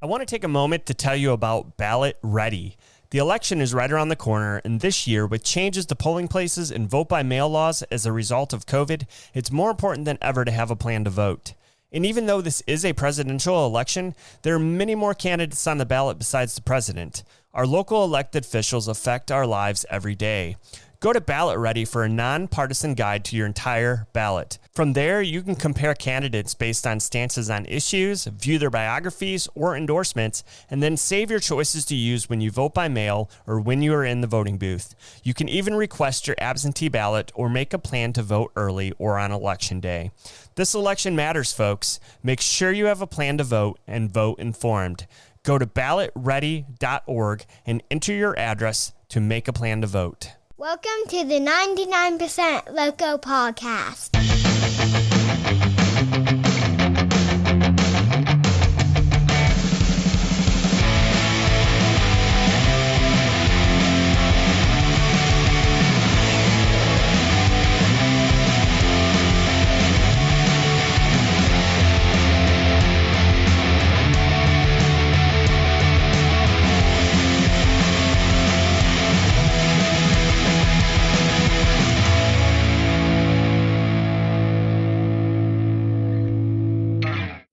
I want to take a moment to tell you about Ballot Ready. The election is right around the corner, and this year, with changes to polling places and vote-by-mail laws as a result of COVID, it's more important than ever to have a plan to vote. And even though this is a presidential election, there are many more candidates on the ballot besides the president. Our local elected officials affect our lives every day. Go to Ballot Ready for a nonpartisan guide to your entire ballot. From there, you can compare candidates based on stances on issues, view their biographies or endorsements, and then save your choices to use when you vote by mail or when you are in the voting booth. You can even request your absentee ballot or make a plan to vote early or on election day. This election matters, folks. Make sure you have a plan to vote and vote informed. Go to ballotready.org and enter your address to make a plan to vote. Welcome to the 99% Loco Podcast.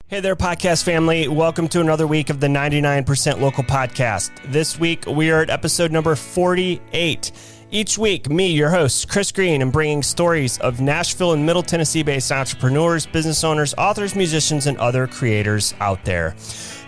Hey there, podcast family. Welcome to another week of the 99% Local Podcast. This week, we are at episode number 48. Each week, me, your host, Chris Green, am bringing stories of Nashville and Middle Tennessee-based entrepreneurs, business owners, authors, musicians, and other creators out there.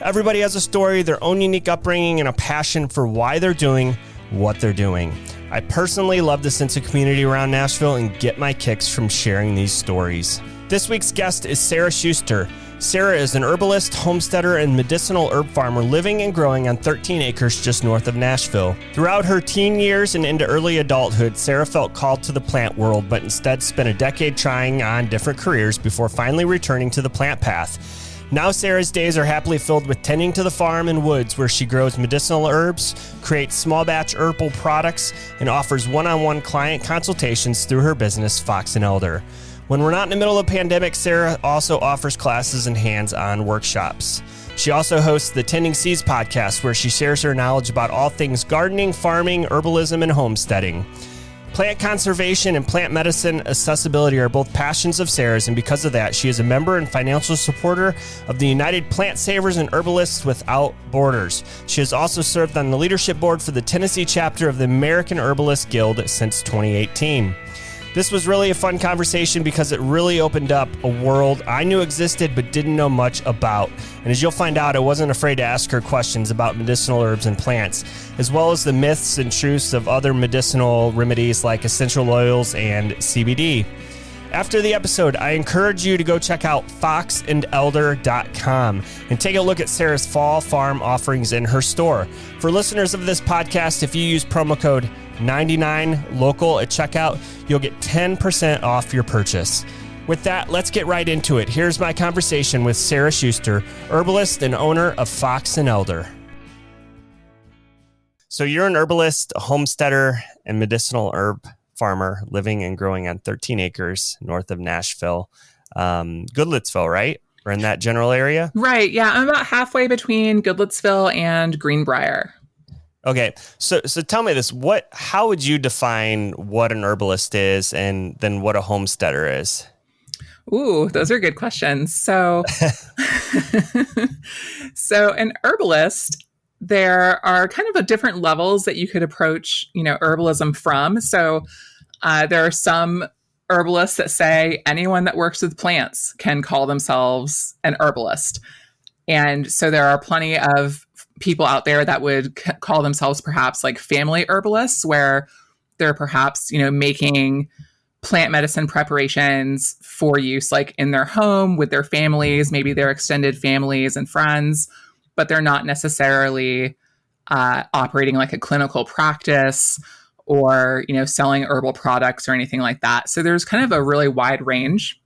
Everybody has a story, their own unique upbringing, and a passion for why they're doing what they're doing. I personally love the sense of community around Nashville and get my kicks from sharing these stories. This week's guest is Sara Schuster. Sara is an herbalist, homesteader, and medicinal herb farmer living and growing on 13 acres just north of Nashville. Throughout her teen years and into early adulthood, Sara felt called to the plant world, but instead spent a decade trying on different careers before finally returning to the plant path. Now Sara's days are happily filled with tending to the farm and woods where she grows medicinal herbs, creates small batch herbal products, and offers one-on-one client consultations through her business, Fox & Elder. When we're not in the middle of a pandemic, Sara also offers classes and hands-on workshops. She also hosts the Tending Seeds podcast, where she shares her knowledge about all things gardening, farming, herbalism, and homesteading. Plant conservation and plant medicine accessibility are both passions of Sara's, and because of that, she is a member and financial supporter of the United Plant Savers and Herbalists Without Borders. She has also served on the leadership board for the Tennessee chapter of the American Herbalist Guild since 2018. This was really a fun conversation because it really opened up a world I knew existed but didn't know much about. And as you'll find out, I wasn't afraid to ask her questions about medicinal herbs and plants, as well as the myths and truths of other medicinal remedies like essential oils and CBD. After the episode, I encourage you to go check out foxandelder.com and take a look at Sara's fall farm offerings in her store. For listeners of this podcast, if you use promo code 99local at checkout, you'll get 10% off your purchase. With that, let's get right into it. Here's my conversation with Sara Schuster, herbalist and owner of Fox & Elder. So you're an herbalist, a homesteader, and medicinal herb farmer living and growing on 13 acres north of Nashville. Goodlettsville, right? Or in that general area? Right. Yeah. I'm about halfway between Goodlettsville and Greenbrier. Okay. So tell me this, how would you define what an herbalist is and then what a homesteader is? Ooh, those are good questions. So, so an herbalist, there are kind of different levels that you could approach, herbalism from. So there are some herbalists that say anyone that works with plants can call themselves an herbalist. And so there are plenty of people out there that would call themselves perhaps like family herbalists, where they're perhaps, making plant medicine preparations for use like in their home with their families, maybe their extended families and friends, but they're not necessarily operating like a clinical practice or, selling herbal products or anything like that. So there's kind of a really wide range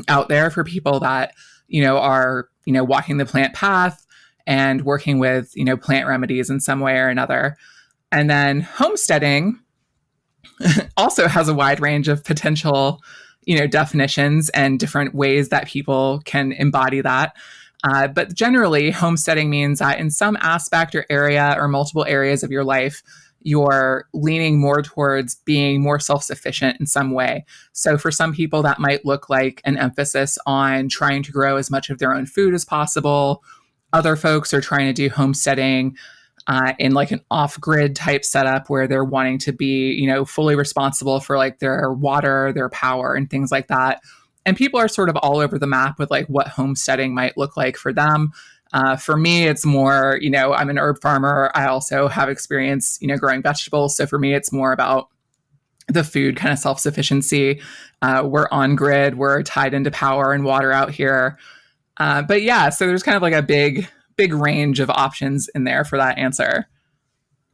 out there for people that, are, walking the plant path and working with, plant remedies in some way or another. And then homesteading also has a wide range of potential, definitions and different ways that people can embody that. But generally, homesteading means that in some aspect or area or multiple areas of your life, you're leaning more towards being more self-sufficient in some way. So for some people, that might look like an emphasis on trying to grow as much of their own food as possible. Other folks are trying to do homesteading in like an off-grid type setup where they're wanting to be, fully responsible for like their water, their power, and things like that. And people are sort of all over the map with like what homesteading might look like for them. For me, it's more, I'm an herb farmer. I also have experience, growing vegetables. So for me, it's more about the food kind of self-sufficiency. We're on grid. We're tied into power and water out here. But yeah, so there's kind of like a big range of options in there for that answer.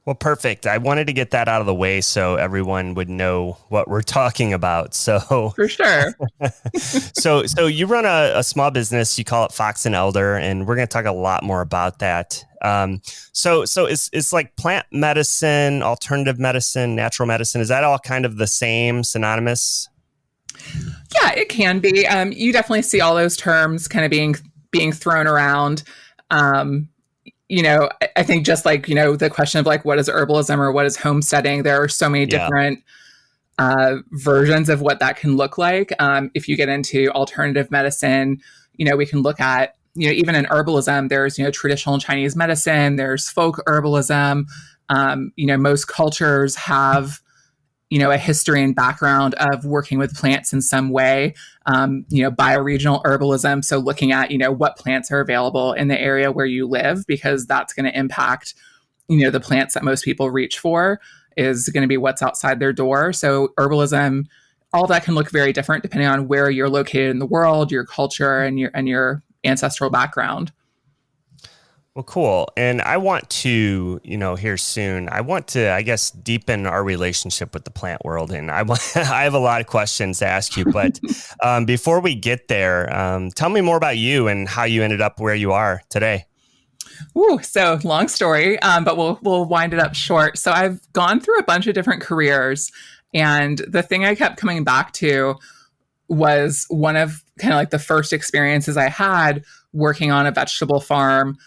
Well, perfect. I wanted to get that out of the way so everyone would know what we're talking about. So for sure. So you run a small business, you call it Fox and Elder, and we're going to talk a lot more about that. So it's like plant medicine, alternative medicine, natural medicine. Is that all kind of the same, synonymous? Yeah, it can be. You definitely see all those terms kind of being thrown around. I think just like, the question of like, what is herbalism or what is homesteading? There are so many different versions of what that can look like. If you get into alternative medicine, we can look at, even in herbalism, there's, traditional Chinese medicine, there's folk herbalism. Most cultures have, a history and background of working with plants in some way, bioregional herbalism. So looking at, what plants are available in the area where you live, because that's going to impact, the plants that most people reach for is going to be what's outside their door. So herbalism, all that can look very different depending on where you're located in the world, your culture, and your ancestral background. Well, cool. And I want to, here soon, I want to, I guess, deepen our relationship with the plant world. And I have a lot of questions to ask you, but before we get there, tell me more about you and how you ended up where you are today. Ooh, so long story, but we'll wind it up short. So I've gone through a bunch of different careers, and the thing I kept coming back to was one of kind of like the first experiences I had working on a vegetable farm.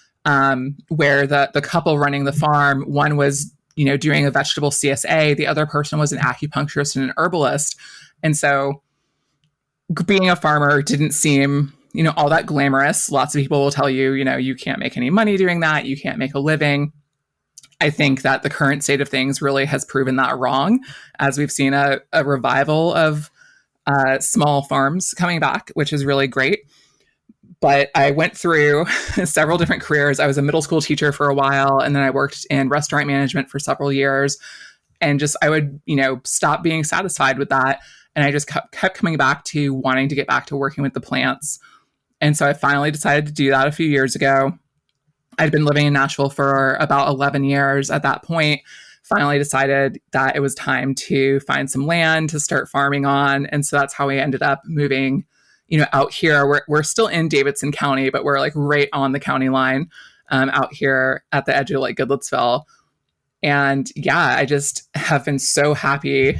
Where the couple running the farm, one was, doing a vegetable CSA. The other person was an acupuncturist and an herbalist. And so being a farmer didn't seem, all that glamorous. Lots of people will tell you, you can't make any money doing that. You can't make a living. I think that the current state of things really has proven that wrong, as we've seen a revival of small farms coming back, which is really great. But I went through several different careers. I was a middle school teacher for a while, and then I worked in restaurant management for several years. And I would, stop being satisfied with that. And I just kept coming back to wanting to get back to working with the plants. And so I finally decided to do that a few years ago. I'd been living in Nashville for about 11 years at that point. Finally decided that it was time to find some land to start farming on. And so that's how we ended up moving out here. We're still in Davidson County, but we're like right on the county line out here at the edge of like Goodlettsville. And yeah, I just have been so happy.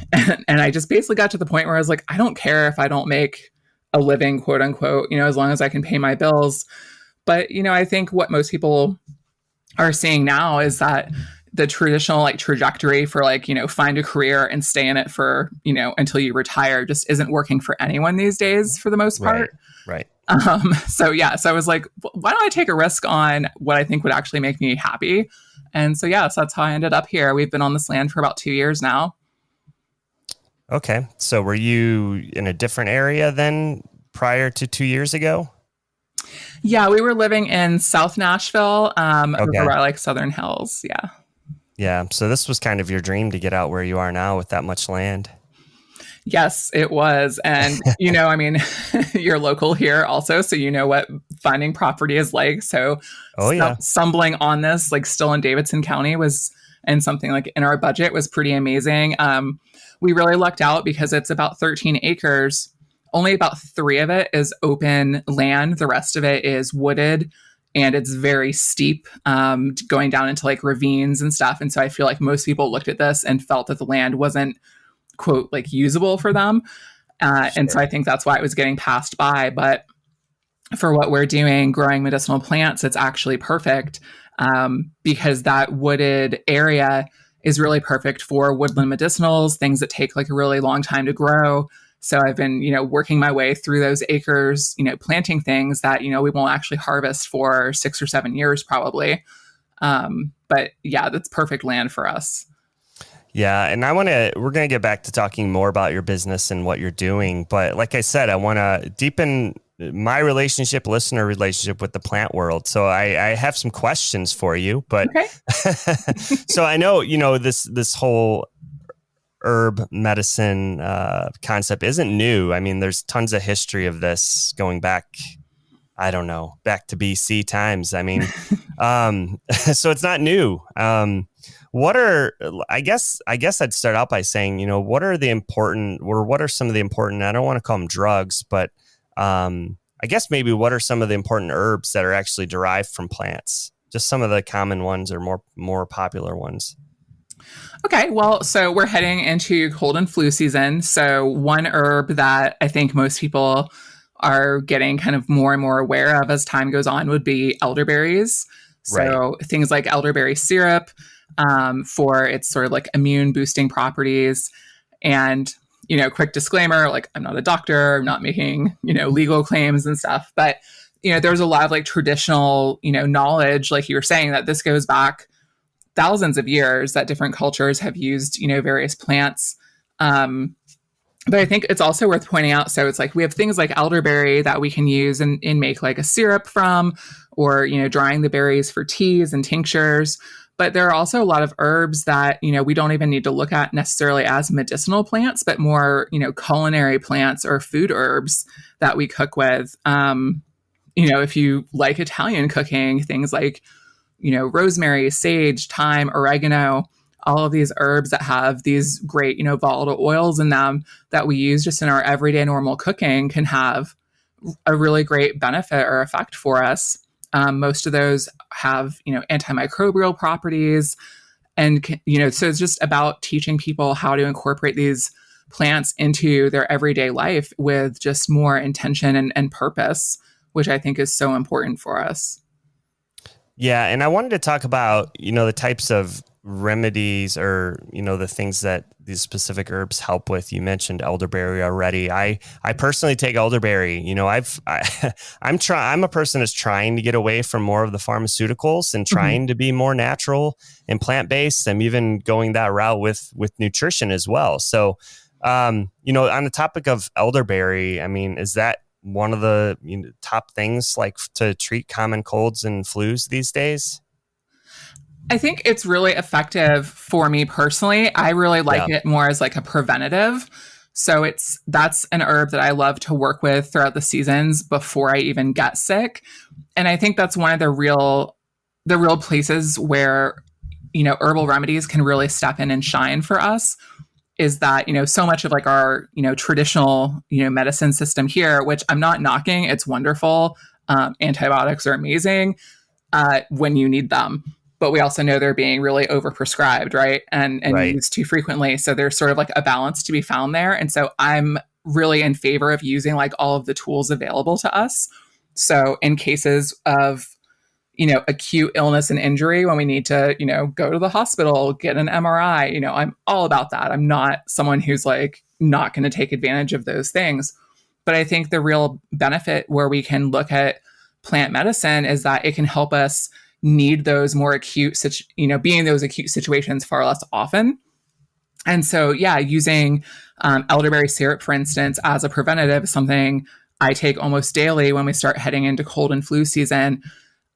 And I just basically got to the point where I was like, I don't care if I don't make a living, quote unquote, as long as I can pay my bills. But, I think what most people are seeing now is that the traditional like trajectory for like, find a career and stay in it for, until you retire just isn't working for anyone these days for the most part. Right. So I was like, why don't I take a risk on what I think would actually make me happy? And so that's how I ended up here. We've been on this land for about 2 years now. Okay. So were you in a different area then prior to 2 years ago? Yeah, we were living in South Nashville, over by like Southern Hills. Yeah. Yeah. So this was kind of your dream to get out where you are now with that much land. Yes, it was. And, you're local here also, so you know what finding property is like. So stumbling on this, like still in Davidson County and something like in our budget was pretty amazing. We really lucked out because it's about 13 acres. Only about 3 of it is open land. The rest of it is wooded. And it's very steep, going down into like ravines and stuff. And so I feel like most people looked at this and felt that the land wasn't, quote, like usable for them. And so I think that's why it was getting passed by. But for what we're doing, growing medicinal plants, it's actually perfect, because that wooded area is really perfect for woodland medicinals, things that take like a really long time to grow. So I've been, working my way through those acres, planting things that, we won't actually harvest for 6 or 7 years probably. But yeah, that's perfect land for us. Yeah. And we're going to get back to talking more about your business and what you're doing. But like I said, I want to deepen my listener relationship with the plant world. So I have some questions for you, but okay. So I know, this whole herb medicine concept isn't new. I mean, there's tons of history of this going back, I don't know, back to BC times. I mean, so it's not new. I guess I'd start out by saying, what are some of the important, I don't want to call them drugs, but I guess maybe what are some of the important herbs that are actually derived from plants? Just some of the common ones or more popular ones. Okay, well, so we're heading into cold and flu season. So one herb that I think most people are getting kind of more and more aware of as time goes on would be elderberries. So things like elderberry syrup for its sort of like immune boosting properties. And, quick disclaimer, like I'm not a doctor, I'm not making, legal claims and stuff, but, there's a lot of like traditional, knowledge, like you were saying, that this goes back thousands of years that different cultures have used, various plants. But I think it's also worth pointing out. So it's like we have things like elderberry that we can use and make like a syrup from, or, drying the berries for teas and tinctures. But there are also a lot of herbs that, we don't even need to look at necessarily as medicinal plants, but more, culinary plants or food herbs that we cook with. If you like Italian cooking, things like, rosemary, sage, thyme, oregano, all of these herbs that have these great, volatile oils in them that we use just in our everyday normal cooking can have a really great benefit or effect for us. Most of those have, antimicrobial properties. And, so it's just about teaching people how to incorporate these plants into their everyday life with just more intention and purpose, which I think is so important for us. Yeah. And I wanted to talk about, the types of remedies or, the things that these specific herbs help with. You mentioned elderberry already. I personally take elderberry. I'm a person that's trying to get away from more of the pharmaceuticals and trying to be more natural and plant-based. I'm even going that route with nutrition as well. So, on the topic of elderberry, I mean, is that one of the top things like to treat common colds and flus these days? I think it's really effective for me personally. I really like it more as like a preventative. So that's an herb that I love to work with throughout the seasons before I even get sick. And I think that's one of the real places where, herbal remedies can really step in and shine for us. Is that, so much of like our, traditional, medicine system here, which I'm not knocking, it's wonderful. Antibiotics are amazing when you need them. But we also know they're being really overprescribed, right? And used too frequently. So there's sort of like a balance to be found there. And so I'm really in favor of using like all of the tools available to us. So in cases of, acute illness and injury, when we need to, go to the hospital, get an MRI, I'm all about that. I'm not someone who's like not going to take advantage of those things. But I think the real benefit where we can look at plant medicine is that it can help us need those more acute, be in those acute situations far less often. And so, using elderberry syrup, for instance, as a preventative is something I take almost daily when we start heading into cold and flu season.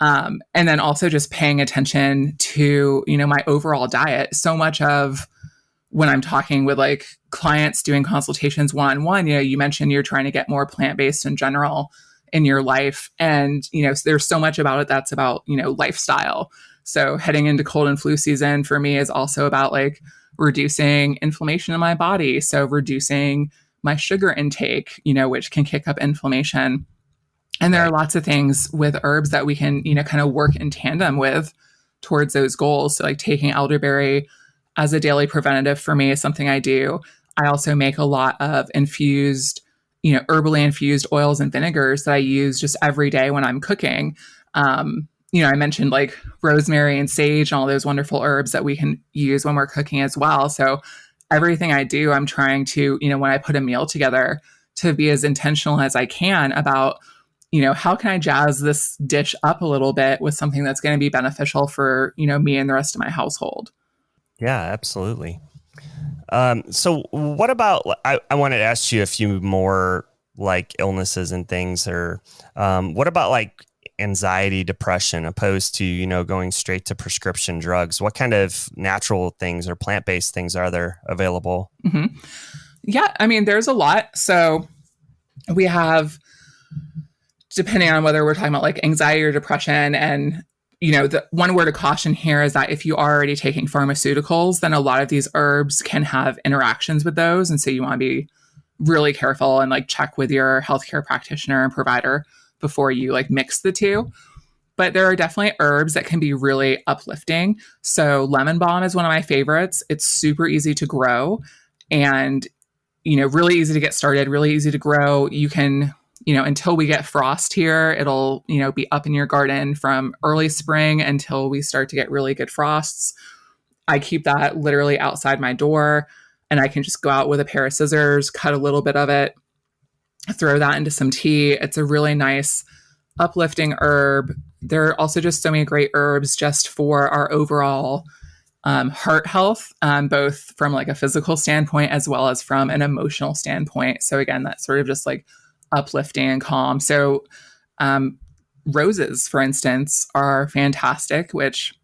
And then also just paying attention to, my overall diet. So much of when I'm talking with like clients doing consultations one-on-one, you mentioned you're trying to get more plant-based in general in your life. And, there's so much about it that's about, lifestyle. So heading into cold and flu season for me is also about like reducing inflammation in my body. So reducing my sugar intake, which can kick up inflammation. And there are lots of things with herbs that we can, kind of work in tandem with towards those goals. So like taking elderberry as a daily preventative for me is something I do. I also make a lot of infused herbally infused oils and vinegars that I use just every day when I'm cooking. I mentioned like rosemary and sage and all those wonderful herbs that we can use when we're cooking as well. So everything I do, I'm trying to, when I put a meal together, to be as intentional as I can about, how can I jazz this dish up a little bit with something that's going to be beneficial for, me and the rest of my household. Yeah, absolutely. So what about, I wanted to ask you a few more like illnesses and things, or what about like anxiety, depression, opposed to, going straight to prescription drugs? What kind of natural things or plant-based things are there available? Mm-hmm. Yeah, I mean, there's a lot. So we have, depending on whether we're talking about like anxiety or depression, and the one word of caution here is that if you are already taking pharmaceuticals, then a lot of these herbs can have interactions with those. And so you want to be really careful and like check with your healthcare practitioner and provider before you like mix the two. But there are definitely herbs that can be really uplifting. So lemon balm is one of my favorites. It's super easy to grow and, really easy to get started, really easy to grow. You can, until we get frost here, it'll, be up in your garden from early spring until we start to get really good frosts. I keep that literally outside my door, and I can just go out with a pair of scissors, cut a little bit of it, throw that into some tea. It's a really nice uplifting herb. There are also just so many great herbs just for our overall heart health, both from like a physical standpoint as well as from an emotional standpoint. So again, that's sort of just like uplifting and calm. So roses, for instance, are fantastic, which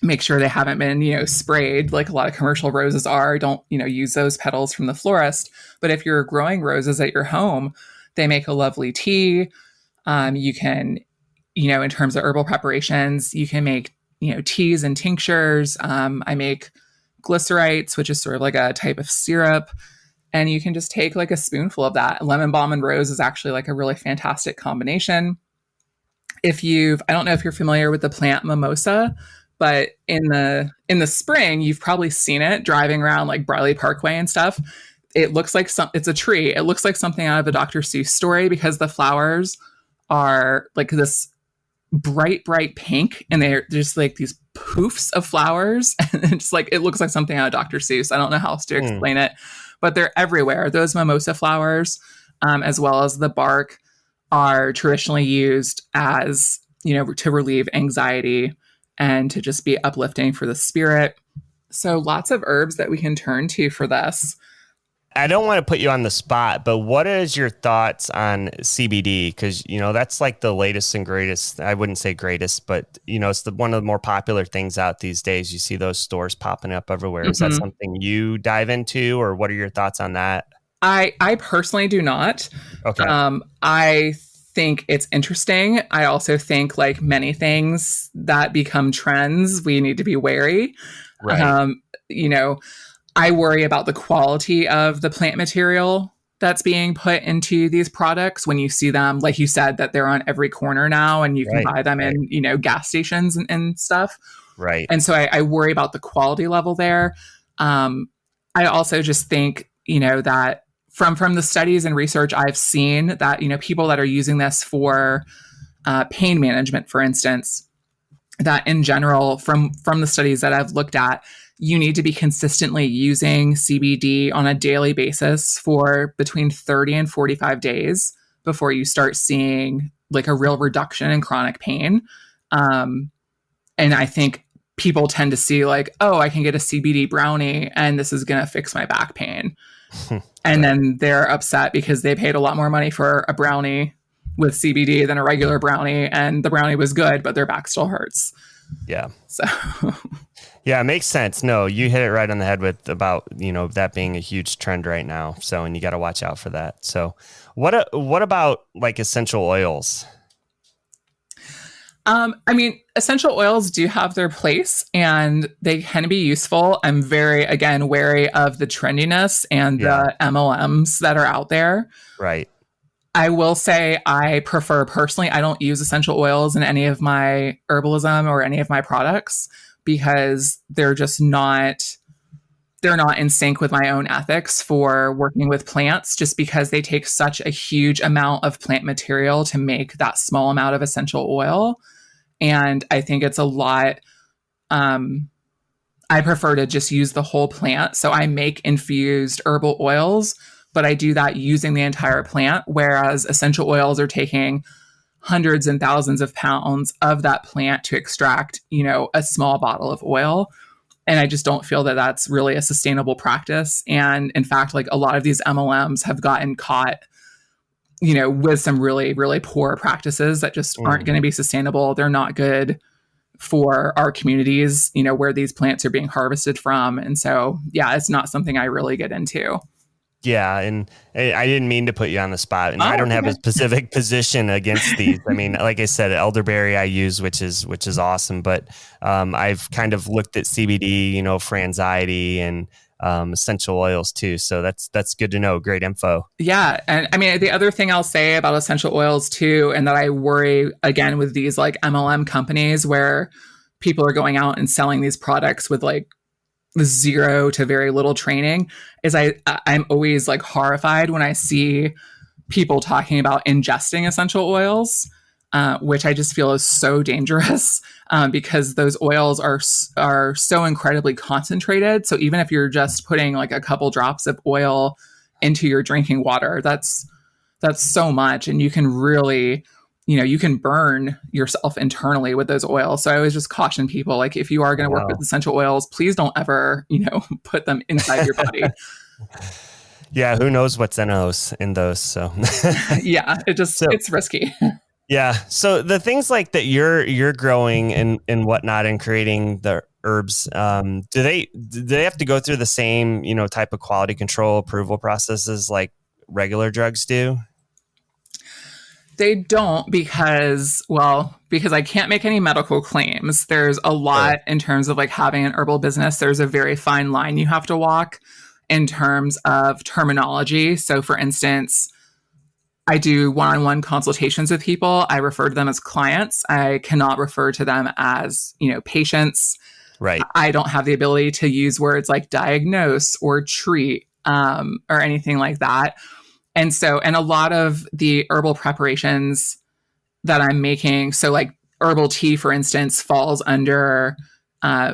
make sure they haven't been, sprayed like a lot of commercial roses are. Don't, use those petals from the florist. But if you're growing roses at your home, they make a lovely tea. You can, in terms of herbal preparations, you can make, teas and tinctures. I make glycerites, which is sort of like a type of syrup. And you can just take like a spoonful of that. Lemon balm and rose is actually like a really fantastic combination. I don't know if you're familiar with the plant mimosa, but in the spring, you've probably seen it driving around like Briley Parkway and stuff. It looks like it's a tree. It looks like something out of a Dr. Seuss story because the flowers are like this bright pink, and they're just like these poofs of flowers. And it's like, it looks like something out of Dr. Seuss. I don't know how else to explain it, but they're everywhere. Those mimosa flowers, as well as the bark, are traditionally used as, to relieve anxiety and to just be uplifting for the spirit. So lots of herbs that we can turn to for this. I don't want to put you on the spot, but what is your thoughts on CBD? Because, that's like the latest and greatest. I wouldn't say greatest, but, it's one of the more popular things out these days. You see those stores popping up everywhere. Mm-hmm. Is that something you dive into, or what are your thoughts on that? I personally do not. Okay. I think it's interesting. I also think, like many things that become trends, we need to be wary. Right. I worry about the quality of the plant material that's being put into these products when you see them, like you said, that they're on every corner now, and you can buy them in, gas stations and stuff. Right. And so I worry about the quality level there. I also just think, that from the studies and research I've seen, that, people that are using this for pain management, for instance, that in general, from the studies that I've looked at, you need to be consistently using CBD on a daily basis for between 30 and 45 days before you start seeing like a real reduction in chronic pain. And I think people tend to see like, oh, I can get a CBD brownie and this is going to fix my back pain. And then they're upset because they paid a lot more money for a brownie with CBD than a regular brownie. And the brownie was good, but their back still hurts. Yeah. So yeah, it makes sense. No, you hit it right on the head with about, that being a huge trend right now. So, and you got to watch out for that. So what about like essential oils? Essential oils do have their place and they can be useful. I'm very, again, wary of the trendiness and the MLMs that are out there. Right. I will say I prefer personally, I don't use essential oils in any of my herbalism or any of my products because they're they're not in sync with my own ethics for working with plants, just because they take such a huge amount of plant material to make that small amount of essential oil. And I think it's a lot. I prefer to just use the whole plant. So I make infused herbal oils, but I do that using the entire plant, whereas essential oils are taking hundreds and thousands of pounds of that plant to extract, a small bottle of oil. And I just don't feel that that's really a sustainable practice. And in fact, like a lot of these MLMs have gotten caught, with some really, really poor practices that just aren't going to be sustainable. They're not good for our communities, where these plants are being harvested from. And so, yeah, it's not something I really get into. Yeah, and I didn't mean to put you on the spot, and I don't have a specific position against these. I mean, like I said, elderberry I use, which is awesome, but I've kind of looked at CBD, for anxiety and essential oils too. So that's good to know. Great info. Yeah, and I mean, the other thing I'll say about essential oils too, and that I worry again with these like MLM companies where people are going out and selling these products with like zero to very little training, is I'm always like horrified when I see people talking about ingesting essential oils, which I just feel is so dangerous because those oils are so incredibly concentrated. So even if you're just putting like a couple drops of oil into your drinking water, that's so much, and you can really, you can burn yourself internally with those oils. So I always just caution people, like, if you are going to work with essential oils, please don't ever, put them inside your body. Yeah. Who knows what's in those. So yeah, it's risky. Yeah. So the things like that you're growing and whatnot and creating the herbs, do they have to go through the same, type of quality control approval processes like regular drugs do? They don't because I can't make any medical claims. There's a lot in terms of like having an herbal business. There's a very fine line you have to walk in terms of terminology. So for instance, I do one-on-one consultations with people. I refer to them as clients. I cannot refer to them as, patients. Right. I don't have the ability to use words like diagnose or treat or anything like that. And a lot of the herbal preparations that I'm making, so like herbal tea, for instance, falls under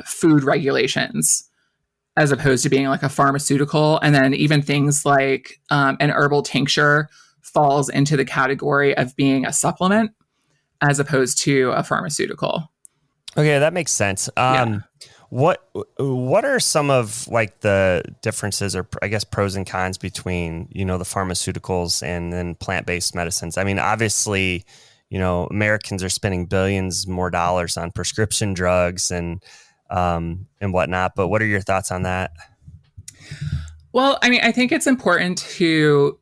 food regulations as opposed to being like a pharmaceutical. And then even things like an herbal tincture falls into the category of being a supplement as opposed to a pharmaceutical. Okay, that makes sense. What are some of like the differences, or I guess pros and cons between, the pharmaceuticals and then plant-based medicines? I mean, obviously, Americans are spending billions more dollars on prescription drugs and whatnot, but what are your thoughts on that? Well, I mean, I think it's important to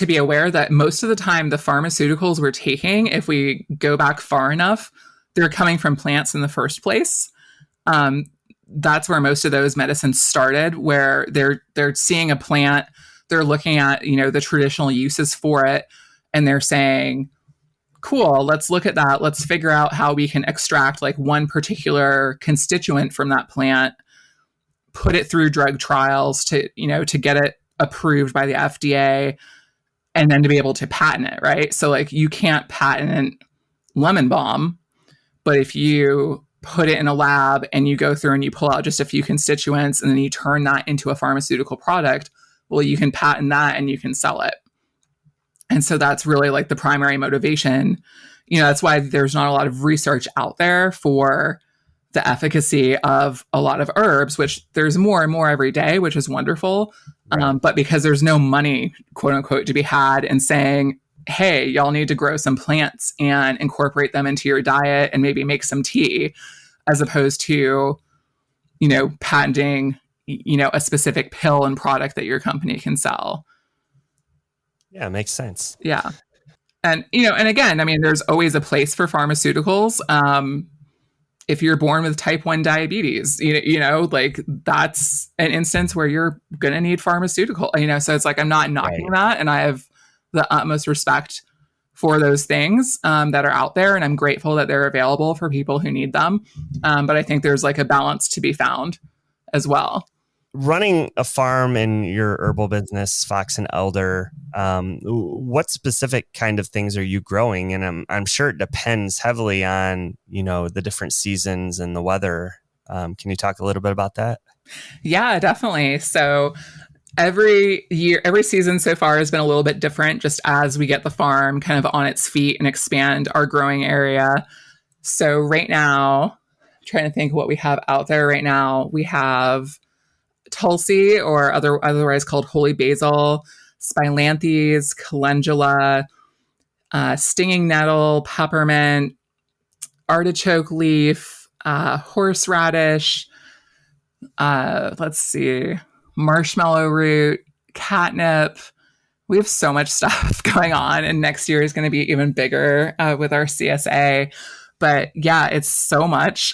be aware that most of the time the pharmaceuticals we're taking, if we go back far enough, they're coming from plants in the first place. That's where most of those medicines started, where they're seeing a plant, they're looking at, the traditional uses for it, and they're saying, cool, let's look at that. Let's figure out how we can extract like one particular constituent from that plant, put it through drug trials to get it approved by the FDA, and then to be able to patent it, right? So like you can't patent lemon balm, but if you put it in a lab and you go through and you pull out just a few constituents and then you turn that into a pharmaceutical product, well, you can patent that and you can sell it. And so that's really like the primary motivation. That's why there's not a lot of research out there for the efficacy of a lot of herbs, which there's more and more every day, which is wonderful. Right. But because there's no money, quote unquote, to be had in saying, hey, y'all need to grow some plants and incorporate them into your diet and maybe make some tea, as opposed to, patenting, a specific pill and product that your company can sell. Yeah, makes sense. Yeah. And, and again, I mean, there's always a place for pharmaceuticals. If you're born with type 1 diabetes, like that's an instance where you're going to need pharmaceutical, so it's like, I'm not knocking that. And I have the utmost respect for those things that are out there. And I'm grateful that they're available for people who need them. But I think there's like a balance to be found as well. running a farm in your herbal business, Fox and Elder, what specific kind of things are you growing? And I'm sure it depends heavily on, the different seasons and the weather. Can you talk a little bit about that? Yeah, definitely. So every season so far has been a little bit different, just as we get the farm kind of on its feet and expand our growing area. So right now, I'm trying to think what we have out there right now. We have Tulsi, or otherwise called holy basil, spilanthes, calendula, stinging nettle, peppermint, artichoke leaf, horseradish, let's see, marshmallow root, catnip. We have so much stuff going on, and next year is going to be even bigger with our CSA. But yeah, it's so much.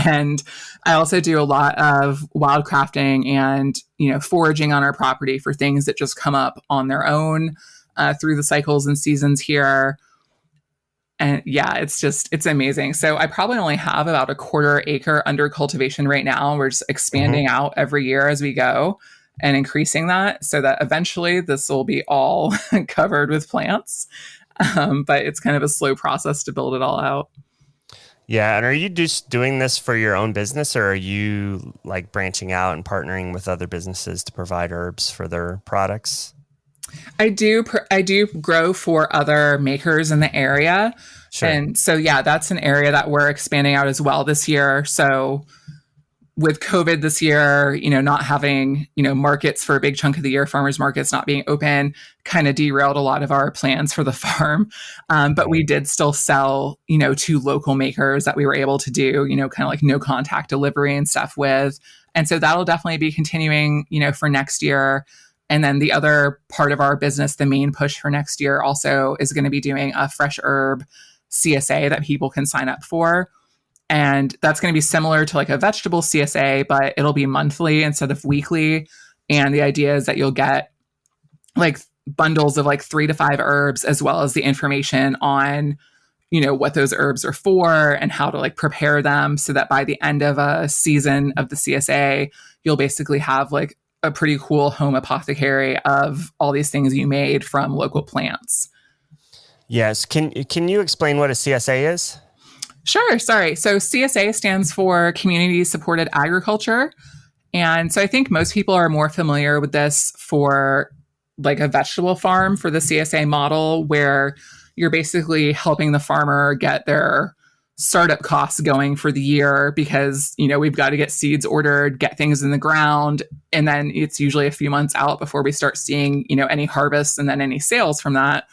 And I also do a lot of wildcrafting and, foraging on our property for things that just come up on their own through the cycles and seasons here. And yeah, it's amazing. So I probably only have about a 1/4 acre under cultivation right now. We're just expanding out every year as we go and increasing that so that eventually this will be all covered with plants. But it's kind of a slow process to build it all out. Yeah. And are you just doing this for your own business, or are you like branching out and partnering with other businesses to provide herbs for their products? I do grow for other makers in the area. Sure. And so, yeah, that's an area that we're expanding out as well this year. So with COVID this year, not having, markets for a big chunk of the year, farmers markets not being open, kind of derailed a lot of our plans for the farm. But we did still sell, to local makers that we were able to do, kind of like no contact delivery and stuff with. And so that'll definitely be continuing, for next year. And then the other part of our business, the main push for next year also is going to be doing a fresh herb CSA that people can sign up for. And that's going to be similar to like a vegetable CSA, but it'll be monthly instead of weekly. And the idea is that you'll get like bundles of like 3 to 5 herbs, as well as the information on, what those herbs are for and how to like prepare them, so that by the end of a season of the CSA, you'll basically have like a pretty cool home apothecary of all these things you made from local plants. Yes. Can you explain what a CSA is? Sure. Sorry. So CSA stands for Community Supported Agriculture. And so I think most people are more familiar with this for like a vegetable farm for the CSA model, where you're basically helping the farmer get their startup costs going for the year, because, we've got to get seeds ordered, get things in the ground. And then it's usually a few months out before we start seeing, any harvests and then any sales from that.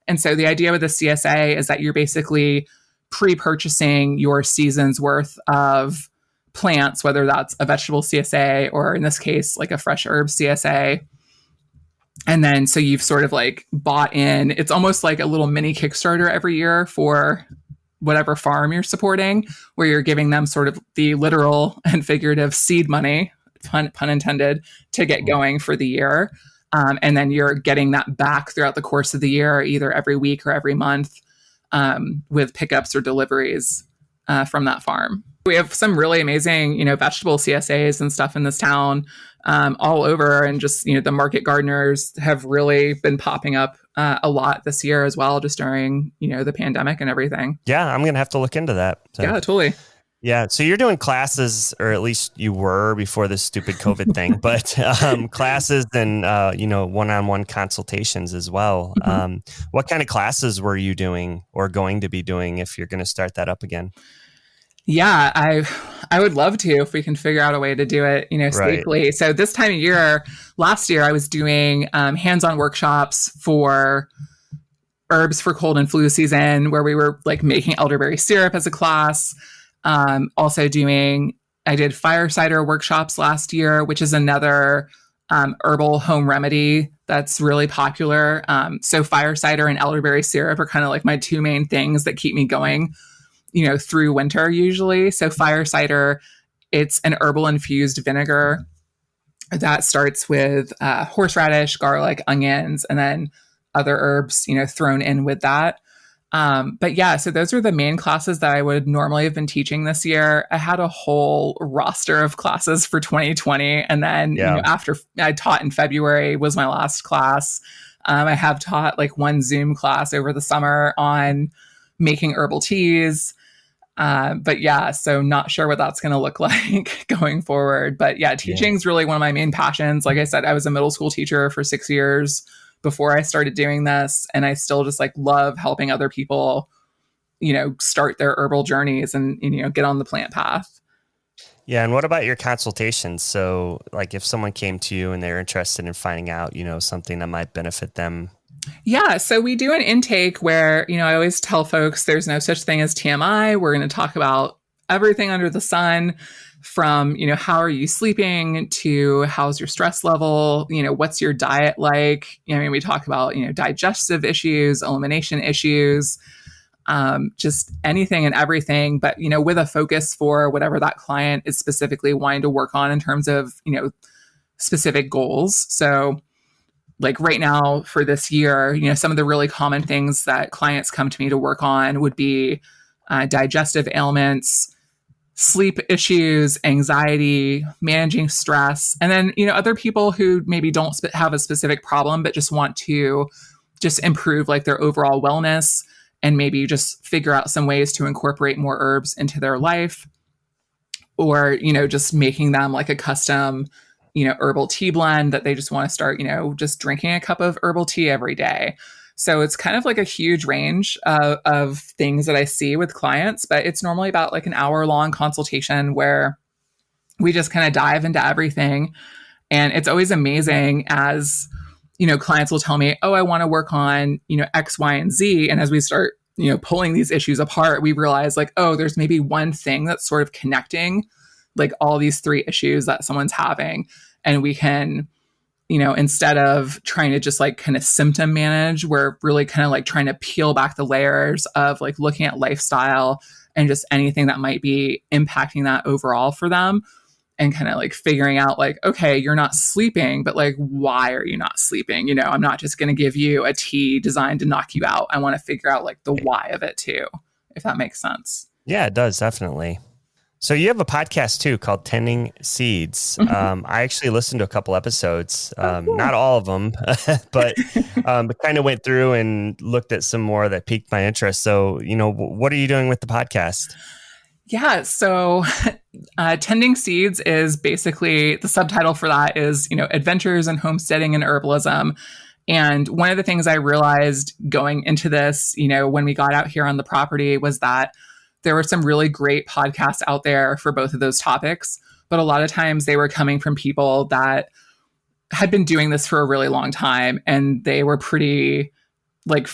And so the idea with the CSA is that you're basically pre-purchasing your season's worth of plants, whether that's a vegetable CSA or in this case, like a fresh herb CSA. And then, so you've sort of like bought in, it's almost like a little mini Kickstarter every year for whatever farm you're supporting, where you're giving them sort of the literal and figurative seed money, pun intended, to get going for the year. And then you're getting that back throughout the course of the year, either every week or every month, with pickups or deliveries from that farm. We have some really amazing, vegetable CSAs and stuff in this town all over. And just, the market gardeners have really been popping up a lot this year as well, just during, the pandemic and everything. Yeah, I'm going to have to look into that. So. Yeah, totally. Yeah. So you're doing classes, or at least you were before this stupid COVID thing, but classes and, one-on-one consultations as well. Mm-hmm. What kind of classes were you doing or going to be doing if you're going to start that up again? Yeah, I would love to, if we can figure out a way to do it, safely. Right. So this time of year, last year, I was doing hands-on workshops for herbs for cold and flu season, where we were like making elderberry syrup as a class. Also I did fire cider workshops last year, which is another herbal home remedy that's really popular. So fire cider and elderberry syrup are kind of like my 2 main things that keep me going, through winter usually. So fire cider, it's an herbal infused vinegar that starts with horseradish, garlic, onions, and then other herbs, thrown in with that. But yeah, so those are the main classes that I would normally have been teaching this year. I had a whole roster of classes for 2020. And then, after I taught in February was my last class. I have taught like one Zoom class over the summer on making herbal teas. But yeah, so not sure what that's going to look like going forward. But yeah, teaching is really one of my main passions. Like I said, I was a middle school teacher for 6 years before I started doing this. And I still just like love helping other people, start their herbal journeys and, get on the plant path. Yeah. And what about your consultations? So like if someone came to you and they're interested in finding out, something that might benefit them. Yeah. So we do an intake where, I always tell folks there's no such thing as TMI. We're going to talk about everything under the sun from, how are you sleeping to how's your stress level? What's your diet like? We talk about, digestive issues, elimination issues, just anything and everything, but, with a focus for whatever that client is specifically wanting to work on in terms of, specific goals. So like right now for this year, some of the really common things that clients come to me to work on would be digestive ailments, sleep issues, anxiety, managing stress. And then, other people who maybe don't have a specific problem, but just want to just improve like their overall wellness and maybe just figure out some ways to incorporate more herbs into their life or, just making them like a custom herbal tea blend that they just want to start, just drinking a cup of herbal tea every day. So it's kind of like a huge range of things that I see with clients, but it's normally about like an hour-long consultation where we just kind of dive into everything. And it's always amazing as, clients will tell me, oh, I want to work on, X, Y, and Z. And as we start, pulling these issues apart, we realize like, oh, there's maybe one thing that's sort of connecting like all these three issues that someone's having. And we can, instead of trying to just like kind of symptom manage, we're really kind of like trying to peel back the layers of like looking at lifestyle and just anything that might be impacting that overall for them and kind of like figuring out like, okay, you're not sleeping, but like, why are you not sleeping? I'm not just going to give you a tea designed to knock you out. I want to figure out like the why of it too, if that makes sense. Yeah, it does. Definitely. So you have a podcast too called Tending Seeds. I actually listened to a couple episodes, not all of them, but kind of went through and looked at some more that piqued my interest. So, what are you doing with the podcast? Yeah. So Tending Seeds is basically the subtitle for that is, Adventures in Homesteading and Herbalism. And one of the things I realized going into this, when we got out here on the property was that there were some really great podcasts out there for both of those topics, but a lot of times they were coming from people that had been doing this for a really long time and they were pretty like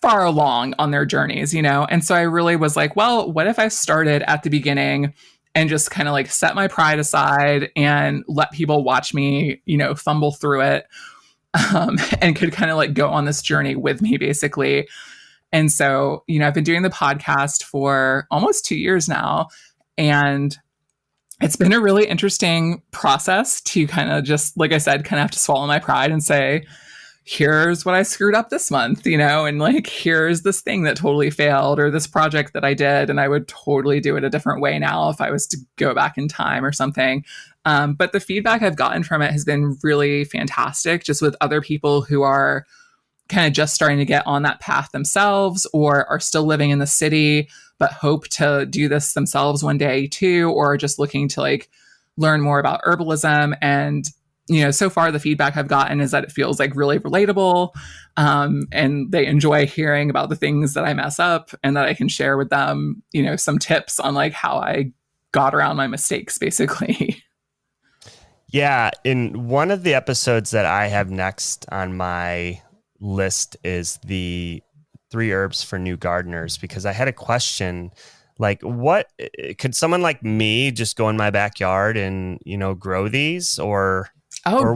far along on their journeys, And so I really was like, well, what if I started at the beginning and just kind of like set my pride aside and let people watch me, fumble through it and could kind of like go on this journey with me basically. And so, I've been doing the podcast for almost 2 years now, and it's been a really interesting process to kind of just, like I said, kind of have to swallow my pride and say, here's what I screwed up this month, and like, here's this thing that totally failed or this project that I did, and I would totally do it a different way now if I was to go back in time or something. But the feedback I've gotten from it has been really fantastic, just with other people who are kind of just starting to get on that path themselves or are still living in the city, but hope to do this themselves one day too, or just looking to like learn more about herbalism. And, so far the feedback I've gotten is that it feels like really relatable. And they enjoy hearing about the things that I mess up and that I can share with them, some tips on like how I got around my mistakes basically. Yeah. In one of the episodes that I have next on my list is the 3 herbs for new gardeners, because I had a question like, what could someone like me just go in my backyard and, grow these or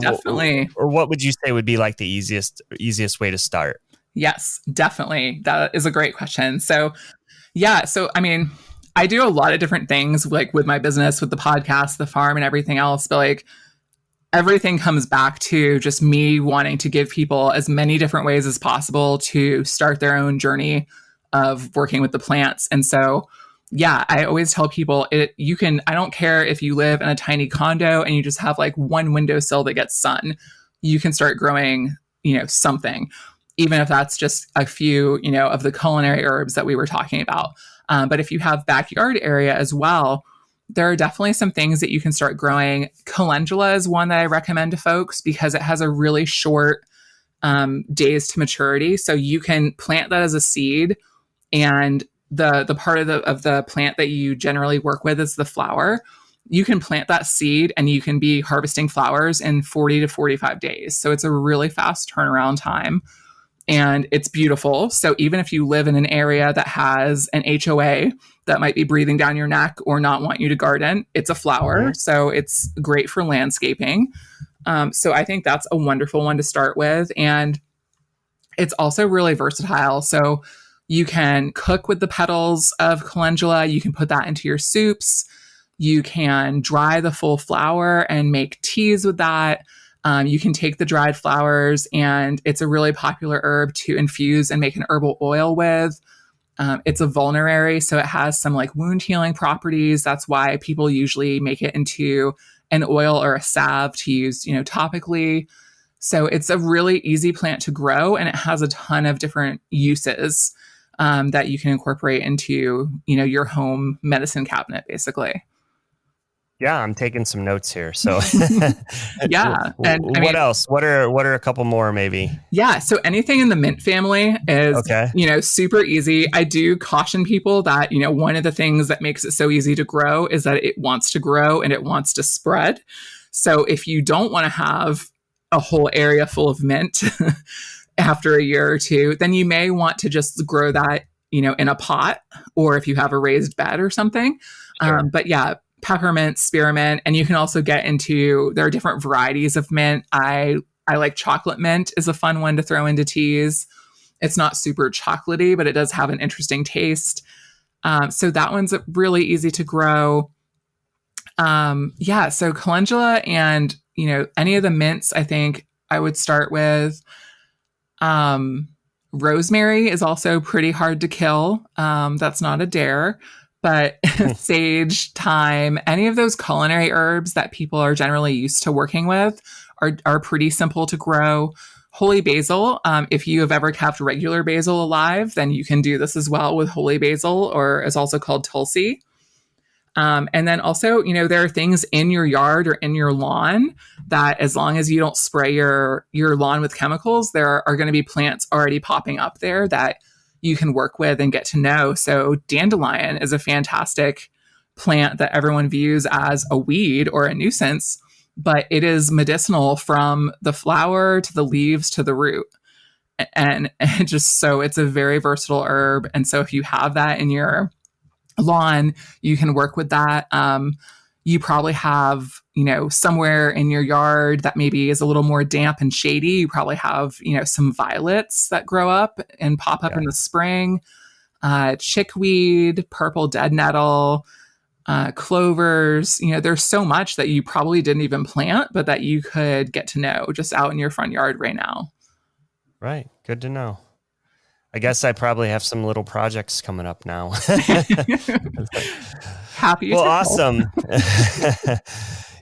definitely. Or what would you say would be like the easiest way to start? Yes, definitely. That is a great question. So, yeah. So, I do a lot of different things like with my business, with the podcast, the farm and everything else, but like, everything comes back to just me wanting to give people as many different ways as possible to start their own journey of working with the plants. And so, yeah, I always tell people I don't care if you live in a tiny condo and you just have like one windowsill that gets sun, you can start growing, something, even if that's just a few, of the culinary herbs that we were talking about. But if you have backyard area as well, there are definitely some things that you can start growing. Calendula is one that I recommend to folks because it has a really short days to maturity. So you can plant that as a seed, and the part of the plant that you generally work with is the flower. You can plant that seed and you can be harvesting flowers in 40 to 45 days. So it's a really fast turnaround time and it's beautiful. So even if you live in an area that has an HOA that might be breathing down your neck or not want you to garden, it's a flower. Mm-hmm. So it's great for landscaping. So I think that's a wonderful one to start with. And it's also really versatile. So you can cook with the petals of calendula. You can put that into your soups. You can dry the full flower and make teas with that. You can take the dried flowers, and it's a really popular herb to infuse and make an herbal oil with. It's a vulnerary, so it has some like wound healing properties. That's why people usually make it into an oil or a salve to use, topically. So it's a really easy plant to grow, and it has a ton of different uses that you can incorporate into, your home medicine cabinet, basically. Yeah, I'm taking some notes here. So yeah. And what else? What are a couple more maybe? Yeah. So anything in the mint family is, super easy. I do caution people that, one of the things that makes it so easy to grow is that it wants to grow and it wants to spread. So if you don't want to have a whole area full of mint after a year or two, then you may want to just grow that, in a pot, or if you have a raised bed or something. Sure. But yeah, peppermint, spearmint, and you can also get into, there are different varieties of mint. I like chocolate mint is a fun one to throw into teas. It's not super chocolatey, but it does have an interesting taste. So that one's really easy to grow. So calendula and, any of the mints, I think I would start with. Rosemary is also pretty hard to kill. That's not a dare. But sage, thyme, any of those culinary herbs that people are generally used to working with are pretty simple to grow. Holy basil, if you have ever kept regular basil alive, then you can do this as well with holy basil, or it's also called tulsi. And then also, there are things in your yard or in your lawn that, as long as you don't spray your lawn with chemicals, there are going to be plants already popping up there that you can work with and get to know. So dandelion is a fantastic plant that everyone views as a weed or a nuisance, but it is medicinal from the flower to the leaves to the root. And it's a very versatile herb. And so if you have that in your lawn, you can work with that. You probably have, somewhere in your yard that maybe is a little more damp and shady. You probably have, some violets that grow up and pop up in the spring, chickweed, purple dead nettle, clovers. There's so much that you probably didn't even plant, but that you could get to know just out in your front yard right now. Right. Good to know. I guess I probably have some little projects coming up now. Happy. Well, awesome.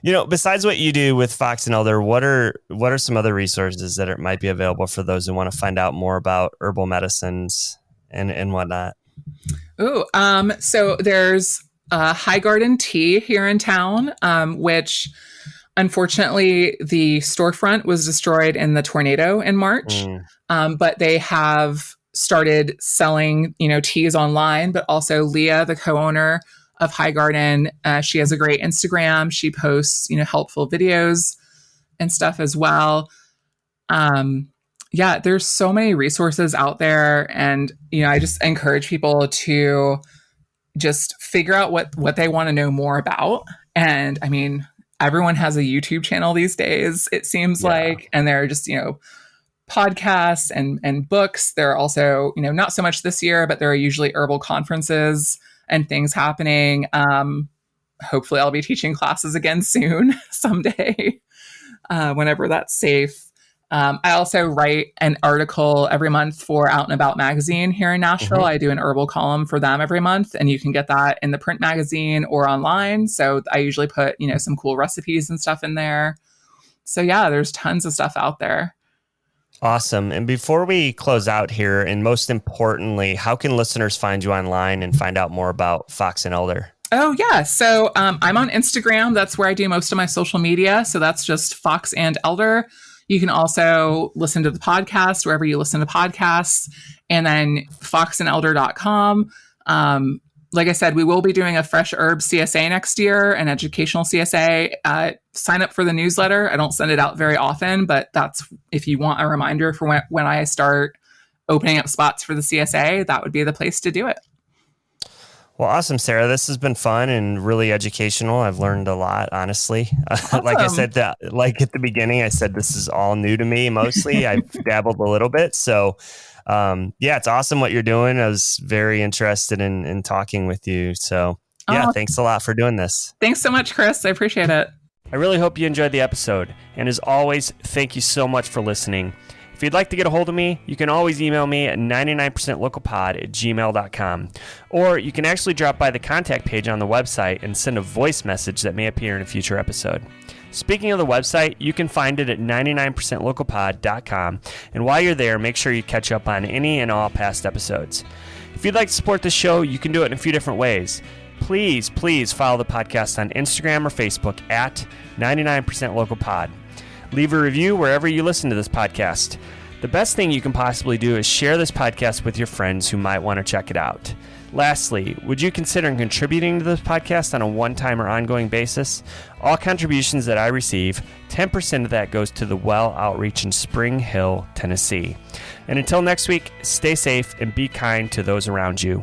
Besides what you do with Fox and Elder, what are some other resources that might be available for those who want to find out more about herbal medicines and whatnot? So there's High Garden Tea here in town, which unfortunately the storefront was destroyed in the tornado in March. But they have started selling, teas online, but also Leah, the co-owner of High Garden, she has a great Instagram. She posts, helpful videos and stuff as well. There's so many resources out there. And, I just encourage people to just figure out what they want to know more about. And I mean, everyone has a YouTube channel these days, it seems like, and they're just, podcasts and books. There are also, not so much this year, but there are usually herbal conferences and things happening. Hopefully I'll be teaching classes again soon, someday, whenever that's safe. I also write an article every month for Out and About magazine here in Nashville. I do an herbal column for them every month, and you can get that in the print magazine or online. So I usually put, some cool recipes and stuff in there. So yeah, there's tons of stuff out there. Awesome. And before we close out here, and most importantly, how can listeners find you online and find out more about Fox and Elder? Oh, yeah. So I'm on Instagram. That's where I do most of my social media. So that's just Fox and Elder. You can also listen to the podcast wherever you listen to podcasts, and then foxandelder.com. Like I said, we will be doing a fresh herb CSA next year, an educational CSA. Sign up for the newsletter. I don't send it out very often, but that's if you want a reminder for when I start opening up spots for the CSA, that would be the place to do it. Well, awesome, Sarah. This has been fun and really educational. I've learned a lot, honestly. Awesome. Like I said, like at the beginning, I said this is all new to me mostly. I've dabbled a little bit. So, it's awesome what you're doing. I was very interested in talking with you. So, thanks a lot for doing this. Thanks so much, Chris. I appreciate it. I really hope you enjoyed the episode. And as always, thank you so much for listening. If you'd like to get a hold of me, you can always email me at 99percentlocalpod@gmail.com. Or you can actually drop by the contact page on the website and send a voice message that may appear in a future episode. Speaking of the website, you can find it at 99percentlocalpod.com. And while you're there, make sure you catch up on any and all past episodes. If you'd like to support the show, you can do it in a few different ways. Please follow the podcast on Instagram or Facebook at 99percentlocalpod. Leave a review wherever you listen to this podcast. The best thing you can possibly do is share this podcast with your friends who might want to check it out. Lastly, would you consider contributing to this podcast on a one-time or ongoing basis? All contributions that I receive, 10% of that goes to the Well Outreach in Spring Hill, Tennessee. And until next week, stay safe and be kind to those around you.